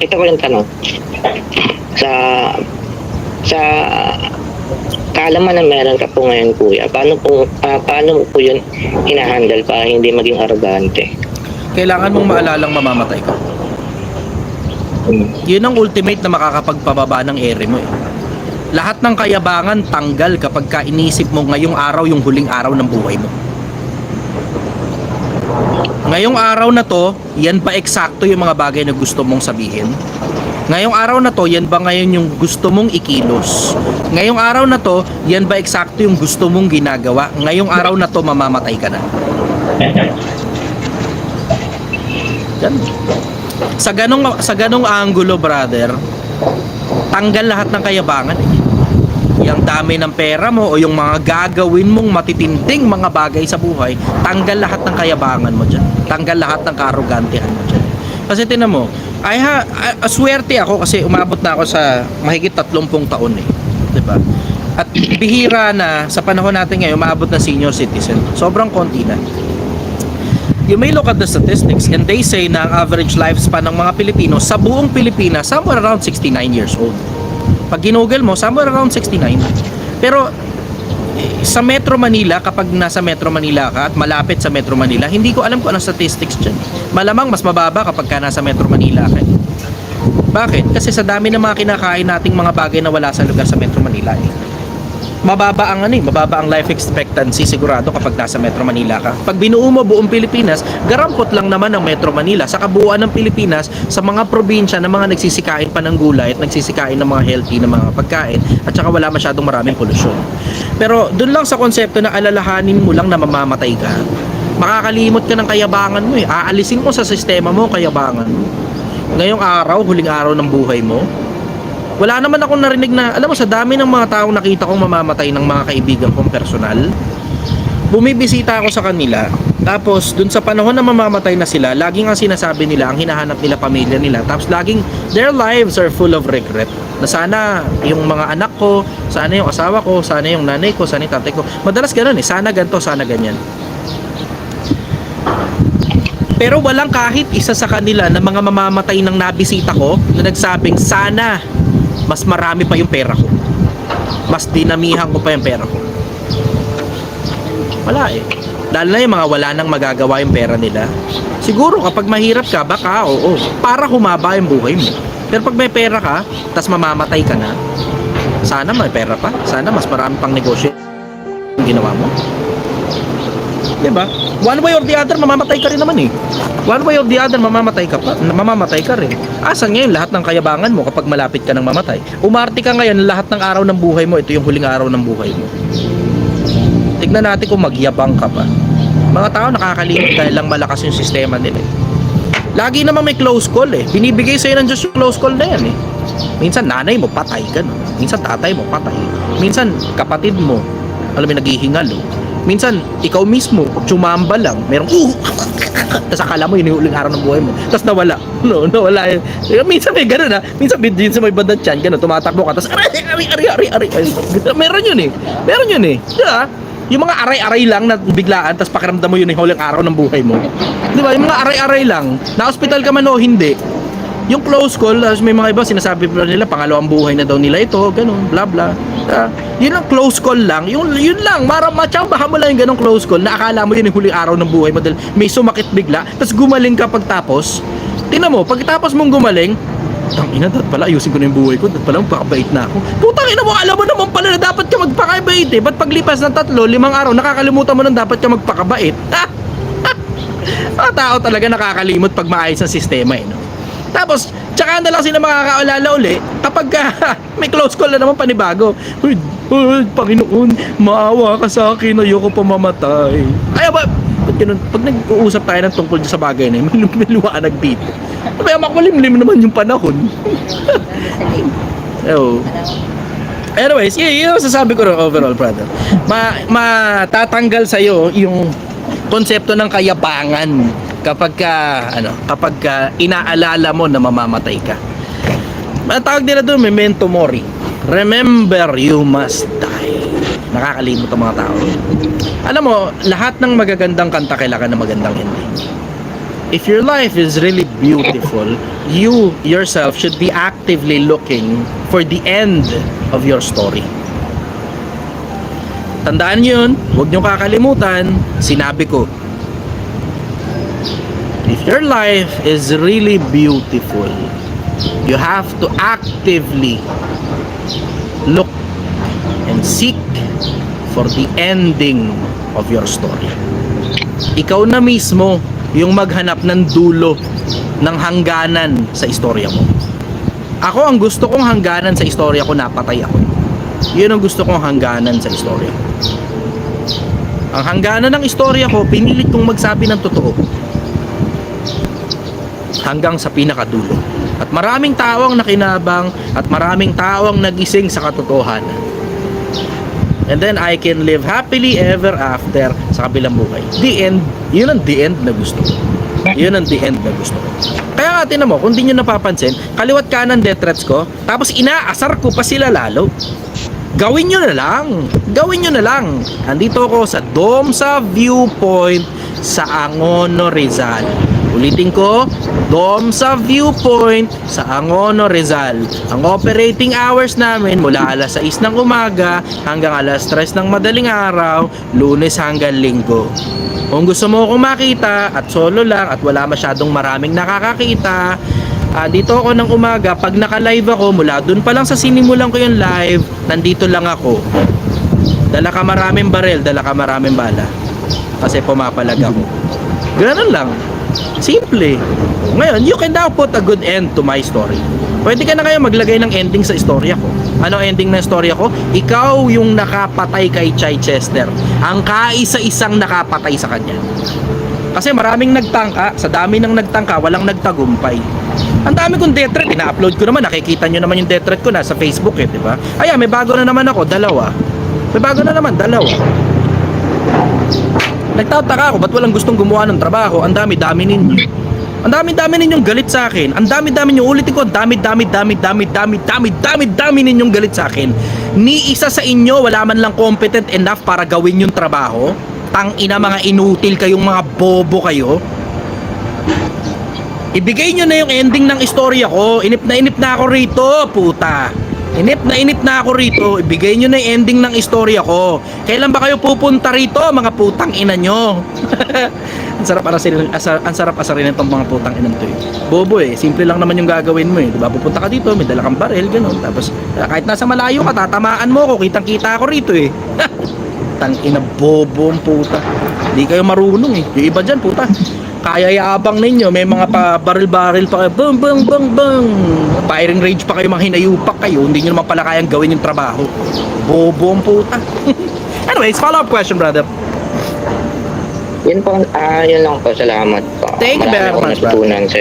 Ito ko yung tanong. Sa sa kaalaman na meron ka po ngayon, kuya, paano mo po yun hinahandle para hindi maging arrogante? Kailangan mong maalalang mamamatay ka. Yun ang ultimate na makakapagpababa ng ere mo eh. Lahat ng kayabangan tanggal kapag ka inisip mo ngayong araw yung huling araw ng buhay mo. Ngayong araw na to, yan ba eksakto yung mga bagay na gusto mong sabihin? Ngayong araw na to, yan ba ngayon yung gusto mong ikilos? Ngayong araw na to, yan ba eksakto yung gusto mong ginagawa? Ngayong araw na to, mamamatay ka na. Yan. Sa ganong angulo, brother, tanggal lahat ng kayabangan eh. Yung dami ng pera mo o yung mga gagawin mong matitinding mga bagay sa buhay, tanggal lahat ng kayabangan mo dyan. Tanggal lahat ng kaarrogantehan mo dyan. Kasi tinan mo, swerte ako kasi umabot na ako sa mahigit 30 taon eh. Diba? At bihira na sa panahon natin ngayon, umabot na senior citizen. Sobrang konti na. You may look at the statistics and they say na ang average lifespan ng mga Pilipino sa buong Pilipinas somewhere around 69 years old. Pag ginugol mo, somewhere around 69. Pero sa Metro Manila, kapag nasa Metro Manila ka at malapit sa Metro Manila, hindi ko alam kung anong statistics dyan. Malamang mas mababa kapag ka nasa Metro Manila ka. Bakit? Kasi sa dami ng mga kinakain nating mga bagay na wala sa lugar sa Metro Manila eh. Mababa ang life expectancy sigurado kapag nasa Metro Manila ka. Pag binuo mo buong Pilipinas, garampot lang naman ang Metro Manila sa kabuuan ng Pilipinas sa mga probinsya na mga nagsisikain pa ng gulay at nagsisikain ng mga healthy na mga pagkain at saka wala masyadong maraming polusyon. Pero dun lang sa konsepto na alalahanin mo lang na mamamatay ka, makakalimot ka ng kayabangan mo eh. Aalisin mo sa sistema mo kayabangan mo. Ngayong araw, huling araw ng buhay mo, wala naman akong narinig na, alam mo, sa dami ng mga taong nakita kong mamamatay ng mga kaibigan kong personal, bumibisita ako sa kanila, tapos dun sa panahon na mamamatay na sila, laging ang sinasabi nila, ang hinahanap nila pamilya nila, tapos laging their lives are full of regret, na sana yung mga anak ko, sana yung asawa ko, sana yung nanay ko, sana yung tatay ko, madalas ganun eh, sana ganito, sana ganyan. Pero walang kahit isa sa kanila na mga mamamatay ng nabisita ko na nagsabing sana mas marami pa yung pera ko, mas dinamihan ko pa yung pera ko. Wala eh. Lalo na yung mga wala nang magagawa yung pera nila. Siguro kapag mahirap ka, baka oo, para humaba yung buhay mo. Pero pag may pera ka, tas mamamatay ka na, sana may pera pa, sana mas marami pang negosyo yung ginawa mo. Diba? One way or the other, mamamatay ka rin naman eh. One way or the other, mamamatay ka pa, mamamatay ka rin. Asan ngayon lahat ng kayabangan mo kapag malapit ka ng mamatay? Umarte ka ngayon, lahat ng araw ng buhay mo, ito yung huling araw ng buhay mo. Tignan natin kung magyabang ka pa. Mga tao nakakalimot dahil lang malakas yung sistema nila eh. Lagi naman may close call eh. Binibigay sa'yo ng Diyos yung close call na yan eh. Minsan nanay mo, patay ka no? Minsan tatay mo, patay. Minsan kapatid mo, alam mo, naghihingal oh. Minsan, ikaw mismo, tsumamba lang. Merong, tapos akala mo, yun yung uling araw ng buhay mo. Tapos nawala. No, nawala yun. Minsan may gano'n ha. Minsan may bandang tiyan, gano'n, tumatakbo ka. Tapos, ari. Meron yun eh. Meron yun eh. Diba? Yung mga aray-aray lang na biglaan, tapos pakiramdam mo yun yung huling araw ng buhay mo. Diba? Yung mga aray-aray lang, na-hospital ka man o hindi, yung close call, may mga iba sinasabi pa nila pangalawang buhay na daw nila ito, ganun, bla bla. Yun ang close call lang, yun lang, matsambahan mo lang yung ganong close call na akala mo yun yung huling araw ng buhay mo dahil may sumakit bigla, tapos gumaling ka pagtapos. Tingnan mo, pagkatapos mong gumaling, tangina, dapat pala ayusin ko na yung buhay ko, dapat pala magpakabait na ako. Putang ina mo, alam mo naman pala na dapat ka magpakabait eh. Ba't paglipas ng 3-5 araw, nakakalimutan mo na dapat ka magpakabait? Mga tao talaga nakakalimot pag maayos ang sistema eh, no? Tapos, tsaka na lang sila makakaalala uli kapag may close call na naman panibago. Uy, Panginoon, maawa ka sa akin, ayoko pa mamatay. Ay, ba't ganun? Pag nag-uusap tayo ng tungkol sa bagay na yun, may liwanag dito. Kaya makulimlim naman yung panahon. Oh. Anyways, yun ang sasabi ko rin overall, brother. Matatanggal sa'yo yung konsepto ng kayabangan kapag inaalala mo na mamamatay ka. Matawag nila doon, memento mori. Remember, you must die. Nakakalimot ang mga tao. Alam mo, lahat ng magagandang kanta kailangan ng magandang ending. if your life is really beautiful, you yourself should be actively looking for the end of your story. Tandaan yun, huwag nyo kakalimutan, sinabi ko, if your life is really beautiful, you have to actively look and seek for the ending of your story. Ikaw na mismo yung maghanap ng dulo ng hangganan sa istorya mo. Ako, ang gusto kong hangganan sa istorya ko, napatay ako. Yun ang gusto kong hangganan sa istorya ko. Ang hangganan ng istorya ko, pinilit kong magsabi ng totoo hanggang sa pinakadulo. At maraming tao ang nakinabang at maraming tao ang nagising sa katotohanan. And then I can live happily ever after sa kabilang buhay. The end, yun ang the end na gusto ko. Yun ang the end na gusto ko. Kaya nga, tinan mo, kung di nyo napapansin, kaliwat kanan death threats ko, tapos inaasar ko pa sila lalo. Gawin nyo na lang. Gawin nyo na lang. Andito ako sa Domsa Viewpoint sa Angono, Rizal. Ulitin ko, Domsa Viewpoint sa Angono, Rizal. Ang operating hours namin mula alas 6 ng umaga hanggang alas 3 ng madaling araw, Lunes hanggang Linggo. Kung gusto mo akong makita at solo lang at wala masyadong maraming nakakakita, dito ako ng umaga. Pag naka-live ako, mula dun pa lang sa sinimulan ko yung live, nandito lang ako. Dala ka maraming barel, dala ka maraming bala. Kasi pumapalag ako. Ganun lang. Simple. Ngayon, you can now put a good end to my story. Pwede ka na kayo maglagay ng ending sa istorya ko. Ano ending ng istorya ko? Ikaw yung nakapatay kay Chichester. Ang kaisa-isang nakapatay sa kanya. Kasi maraming nagtangka. Sa dami ng nagtangka, walang nagtagumpay. Ang dami kong death threat. Ina-upload ko naman. Nakikita nyo naman yung death threat ko na sa Facebook eh, di ba? Ayan, may bago na naman ako. Dalawa. May bago na naman. Dalawa. Nagtataka ako, ba't walang gustong gumawa ng trabaho? Ang dami-dami ninyo. Ang dami-dami ninyong galit sa akin. Ang dami-dami ninyong, ulitin ko, dami-dami ninyong galit sa akin. Ni isa sa inyo, wala man lang competent enough para gawin yung trabaho. Tang-ina, mga inutil kayong mga bobo kayo. Ibigay nyo na yung ending ng istorya ko. Inip na ako rito, puta. Inip na ako rito. Ibigay nyo na yung ending ng istorya ko. Kailan ba kayo pupunta rito, mga putang ina nyo? Ang sarap asarin itong mga putang inang to eh. Bobo eh, simple lang naman yung gagawin mo eh. Diba, pupunta ka dito, may dala kang baril, gano'n. Tapos kahit nasa malayo ka, tatamaan mo ko, kitang-kita ako rito eh. Tang ina, bobo ang puta. Hindi kayo marunong eh. Yung iba dyan, puta, kaya yaabang ninyo, may mga baril-baril pa kayo, bang bang bang bang, firing range pa kayo, mga hinayupak kayo, hindi nyo naman pala kayang gawin yung trabaho. Bobo ang puta. Anyways, follow-up question, brother. Yun po, yun lang po. Salamat po. Thank you very much, Marami akong natutunan sa